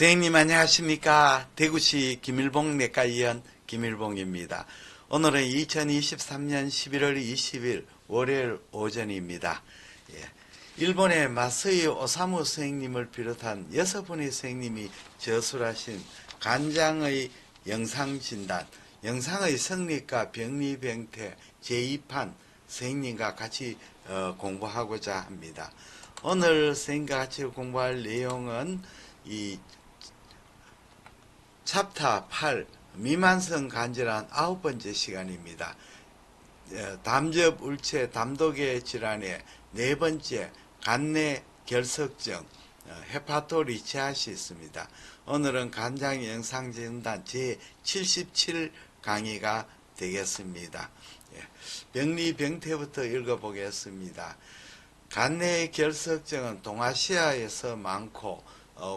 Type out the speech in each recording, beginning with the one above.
선생님 안녕하십니까. 대구시 김일봉 내과의원 김일봉입니다. 오늘은 2023년 11월 20일 월요일 오전입니다. 일본의 마스이 오사무 선생님을 비롯한 6분의 선생님이 저술하신 간장의 영상진단, 영상의 성립과 병리병태 제2판 선생님과 같이 공부하고자 합니다. 오늘 선생님과 같이 공부할 내용은 이 챕터 8 미만성 간질환 9번째 시간입니다. 담즙 울체 담독의 질환의 4번째 간내 결석증 헤파토리치아시 있습니다. 오늘은 간장 영상 진단 제77 강의가 되겠습니다. 병리 병태부터 읽어보겠습니다. 간내 결석증은 동아시아에서 많고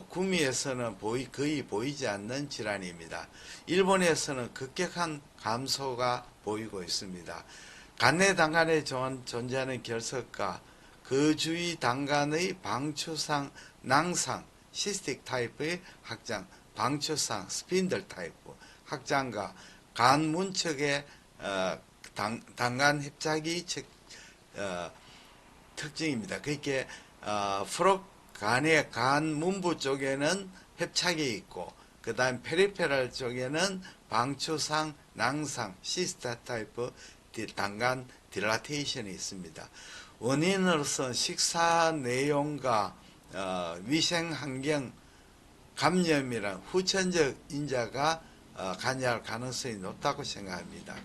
구미에서는 거의 보이지 않는 질환입니다. 일본에서는 급격한 감소가 보이고 있습니다. 간내 당간에 존재하는 결석과 그 주위 당간의 방추상, 낭상, 시스틱 타입의 확장, 방추상, 스핀들 타입 확장과 간 문척의 당간 협착이 특징입니다. 그러니까 간의 간 문부 쪽에는 협착이 있고 그 다음 페리페랄 쪽에는 방추상, 낭상, 시스타 타입 당간 딜라테이션이 있습니다. 원인으로서 식사 내용과 위생 환경 감염이란 후천적 인자가 관여할 가능성이 높다고 생각합니다.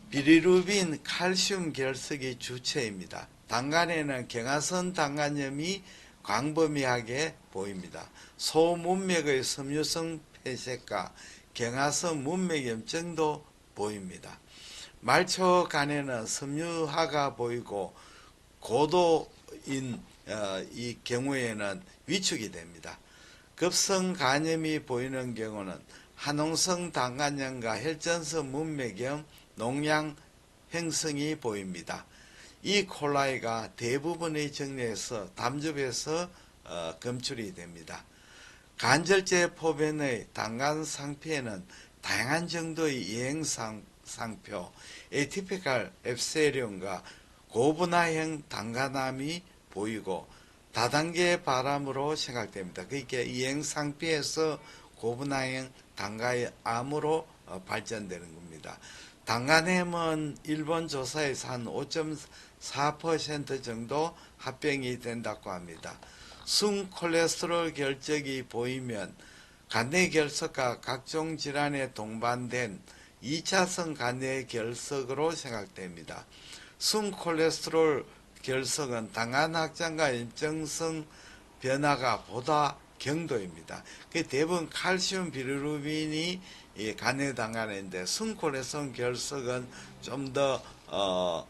비리루빈 칼슘 결석이 주체입니다. 당간에는 경화선 당간염이 광범위하게 보입니다. 소문맥의 섬유성 폐색과 경화선 문맥염증도 보입니다. 말초 간에는 섬유화가 보이고 고도인 이 경우에는 위축이 됩니다. 급성 간염이 보이는 경우는 한홍성 당간염과 혈전성 문맥염, 농양 형성이 보입니다. 이 콜라이가 대부분의 정례에서 담즙에서 검출이 됩니다. 간절제 포변의 당간 상표에는 다양한 정도의 이행 상표, 에티피칼 앱세륨과 고분화형 당간암이 보이고 다단계 발암으로 생각됩니다. 그러니까 이행 상표에서 고분화형 당간암으로 발전되는 겁니다. 당간암은 일본 조사에서 한 5.4% 정도 합병이 된다고 합니다. 순콜레스테롤 결석이 보이면 간내 결석과 각종 질환에 동반된 2차성 간내 결석으로 생각됩니다. 순콜레스테롤 결석은 당간 확장과 염증성 변화가 보다 경도입니다. 대부분 칼슘 비리루빈이 간내 당간인데 순콜레스테롤 결석은 좀 더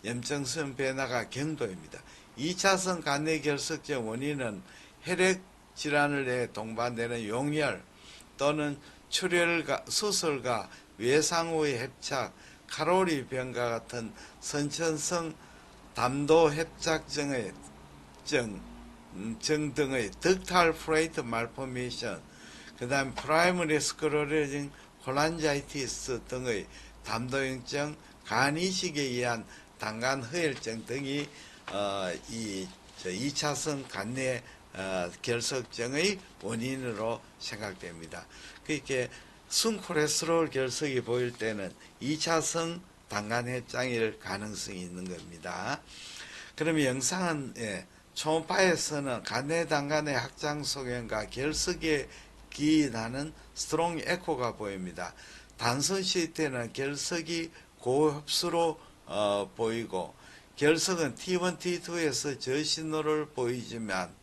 염증성 변화가 경도입니다. 2차성 간내 결석적 원인은 혈액 질환을 내 동반되는 용혈 또는 출혈과 수술과 외상 후의 협착, 칼로리 변과 같은 선천성 담도 협착증의 증 등의 덕탈 프레이트 말포메이션, 그 다음 프라이머리 스크로레징 콜란자이티스 등의 담도염증, 간이식에 의한 당간 허혈증 등이 이 2차성 간내 결석증의 원인으로 생각됩니다. 그러니까 순콜레스테롤 결석이 보일 때는 2차성 당간 협장일 가능성이 있는 겁니다. 그러면 영상은 초음파에서는 간내 당간의 확장 소견과 결석에 기인하는 스트롱 에코가 보입니다. 단순 CT는 결석이 고흡수로 보이고 결석은 T1, T2에서 저신호를 보이지만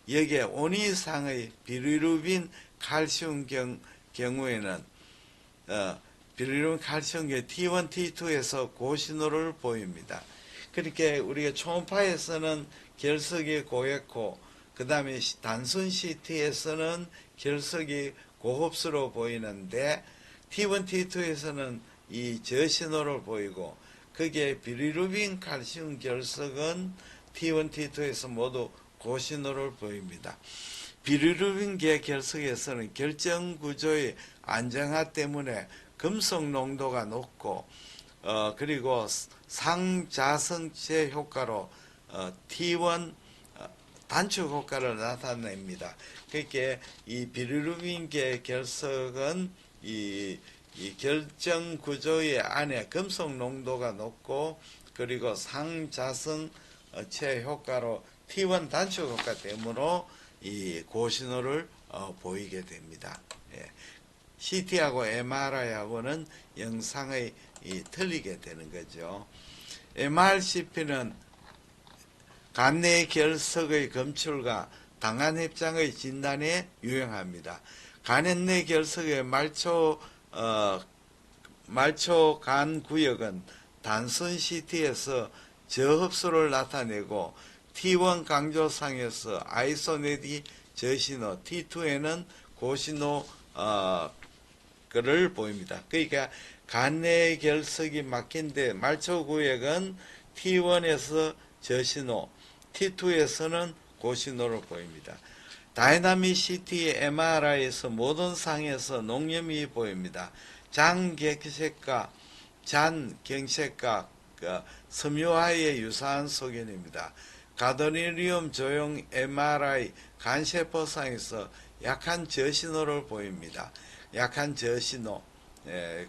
여기에 5 이상의 비리루빈 칼슘 경우에는 비리루빈 칼슘계 T1, T2에서 고신호를 보입니다. 그렇게 우리가 초음파에서는 결석이 고했고 그 다음에 단순 CT에서는 결석이 고흡수로 보이는데 T1, T2에서는 이 저신호를 보이고 그게 비리루빈 칼슘 결석은 T1, T2에서 모두 고신호를 보입니다. 비리루빈계 결석에서는 결정 구조의 안정화 때문에 금속 농도가 높고 그리고 상자성체 효과로 T1 단축 효과를 나타냅니다. 그러니까 이 비리루빈계 결석은 이 결정 구조의 안에 금속 농도가 높고 그리고 상자성체 효과로 T1 단축 효과 때문에 이 고신호를 보이게 됩니다. 예. CT하고 MRI하고는 영상의 틀리게 되는 거죠. MRCP는 간내 결석의 검출과 당간입장의 진단에 유용합니다. 간내 결석의 말초 간 구역은 단순 CT에서 저흡수를 나타내고 T1 강조상에서 아이소네디 저신호, T2에는 고신호 를 보입니다. 그러니까 간내 결석이 막힌데 말초 구역은 T1에서 저신호, T2에서는 고신호로 보입니다. 다이나믹 CT MRI에서 모든 상에서 농염이 보입니다. 장경색과 잔경색과 섬유화에 유사한 소견입니다. 가드니리움 조형 MRI 간세포상에서 약한 저신호를 보입니다. 약한 저신호,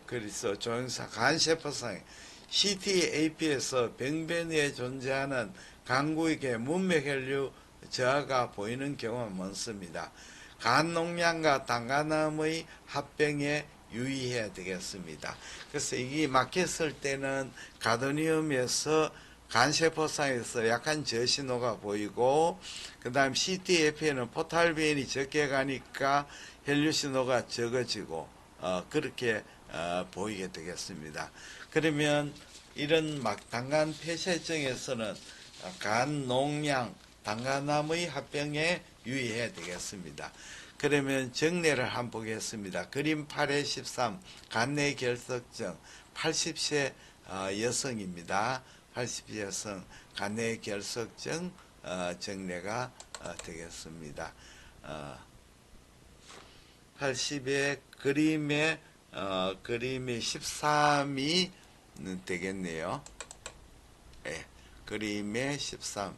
그래서 조형사 간세포상 CT-AP에서 병변에 존재하는 간구에게 문맥혈류 저하가 보이는 경우가 많습니다. 간 농량과 당간암의 합병에 유의해야 되겠습니다. 그래서 이게 막혔을 때는 가드니움에서 간세포상에서 약한 저신호가 보이고 그 다음 CT-AP에는 포탈비엔이 적게 가니까 혈류신호가 적어지고 그렇게 보이게 되겠습니다. 그러면 이런 당간 폐쇄증에서는 간 농량, 당간암의 합병에 유의해야 되겠습니다. 그러면 정례를 한번 보겠습니다. 그림 8에 13 간내 결석증 80세 여성입니다. 80세 여성 간내 결석증 정례가 되겠습니다. 80의 그림의 13이 되겠네요. 네, 그림의 13.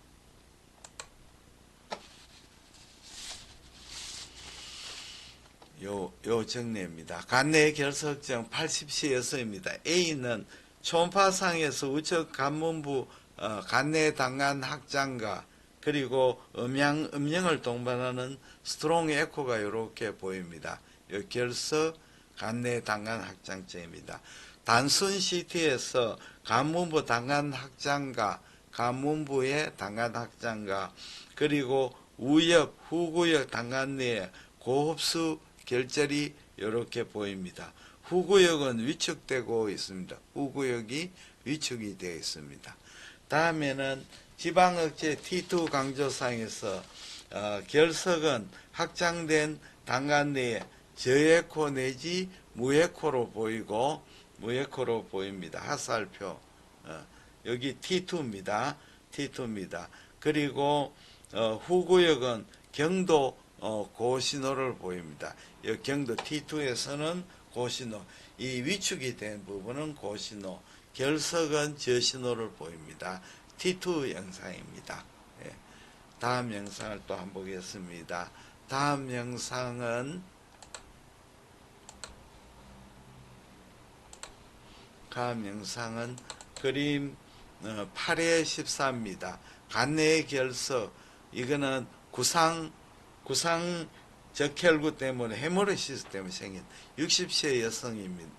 요 정례입니다. 간내 결석증 80세 여성입니다. A는 초음파상에서 우측 간문부 간내 당간 확장과 그리고 음영을 동반하는 스트롱 에코가 이렇게 보입니다. 요 결석 간내 당간 확장증입니다. 단순 CT에서 간문부 당간 확장과 간문부의 당간 확장과 그리고 우엽 후구역 당간 내에 고흡수 결절이 이렇게 보입니다. 후구역은 위축되고 있습니다. 후구역이 위축이 되어 있습니다. 다음에는 지방억제 T2 강조상에서 결석은 확장된 당간 내에 저에코 내지 무에코로 보입니다. 하살표 여기 T2입니다. T2입니다. 그리고 후구역은 경도 고신호를 보입니다. 이 경도 T2에서는 고신호, 이 위축이 된 부분은 고신호, 결석은 저신호를 보입니다. T2 영상입니다. 예. 다음 영상을 또 한번 보겠습니다. 다음 영상은 그림 8에 14입니다. 간내 결석, 이거는 구상 적혈구 때문에 헤모리시스 때문에 생긴 60세 여성입니다.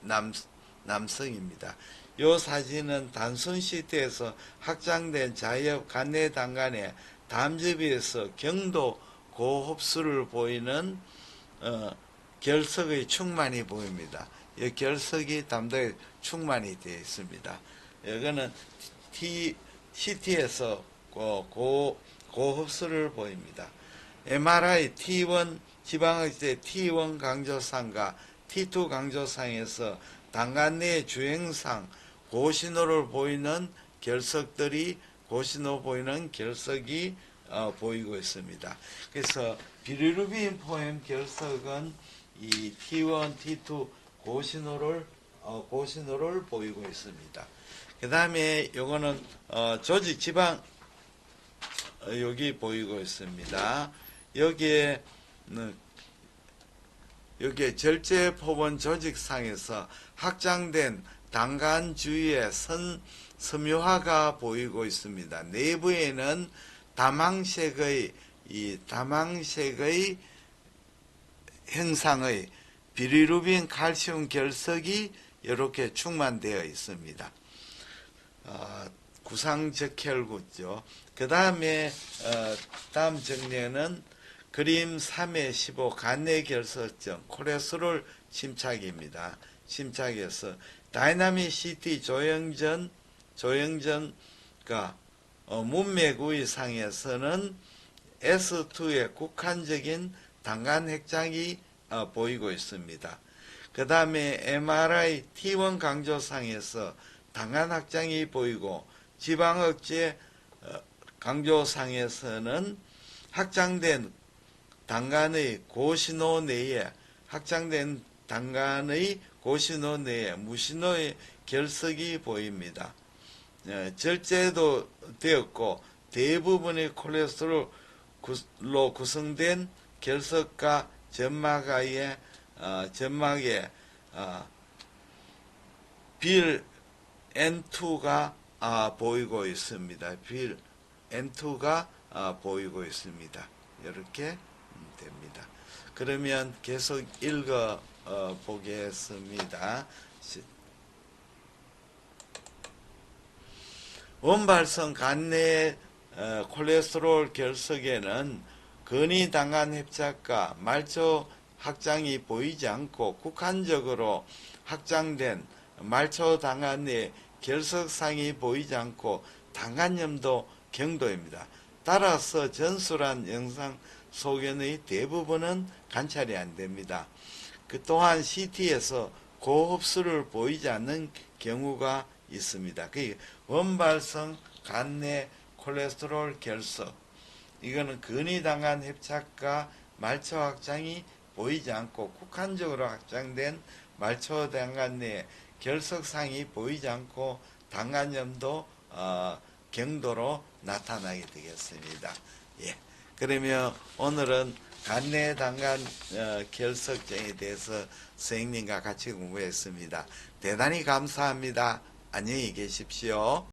남성입니다. 이 사진은 단순 CT에서 확장된 자엽 간내 당간에 담즙에서 경도 고흡수를 보이는 결석의 충만이 보입니다. 이 결석이 담도에 충만이 되어 있습니다. 이거는 CT에서 고흡수를 보입니다. MRI T1 지방억제 T1 강조상과 T2 강조상에서 당간 내 주행상 고신호를 보이는 결석이 보이고 있습니다. 그래서 비리루빈 포엠 결석은 이 T1, T2 고신호를 보이고 있습니다. 그 다음에 요거는 조직 지방 여기 보이고 있습니다. 여기에 절제 포본 조직상에서 확장된 단간 주위의 섬유화가 보이고 있습니다. 내부에는 다망색의 형상의 비리루빈 칼슘 결석이 이렇게 충만되어 있습니다. 구상적혈구죠. 그 다음에 다음 정례는 그림 3의 15 간내 결석증 콜레스테롤 침착입니다. 침착에서 다이나믹 CT 조영전과 문맥의 상에서는 S2의 국한적인 단간 핵장이 보이고 있습니다. 그 다음에 MRI T1 강조상에서 단간 확장이 보이고 지방억제 강조상에서는 확장된 단간의 고신호 내에 무신호의 결석이 보입니다. 절제도 되었고 대부분의 콜레스테롤로 구성된 결석과 점막에 빌 N2가 보이고 있습니다. 빌 N2가 보이고 있습니다. 이렇게 됩니다. 그러면 계속 읽어 보겠습니다. 원발성 간내 콜레스테롤 결석에는 근위당간 협착과 말초 확장이 보이지 않고 국한적으로 확장된 말초 당간의 결석상이 보이지 않고 당간염도 경도입니다. 따라서 전술한 영상 소견의 대부분은 관찰이 안 됩니다. 그 또한 CT에서 고흡수를 보이지 않는 경우가 있습니다. 그 원발성 간내 콜레스테롤 결석, 이거는 근위당간 협착과 말초 확장이 보이지 않고 국한적으로 확장된 말초 당간 내 결석상이 보이지 않고 당간염도 경도로 나타나게 되겠습니다. 예. 그러면 오늘은 간내 당간 결석증에 대해서 선생님과 같이 공부했습니다. 대단히 감사합니다. 안녕히 계십시오.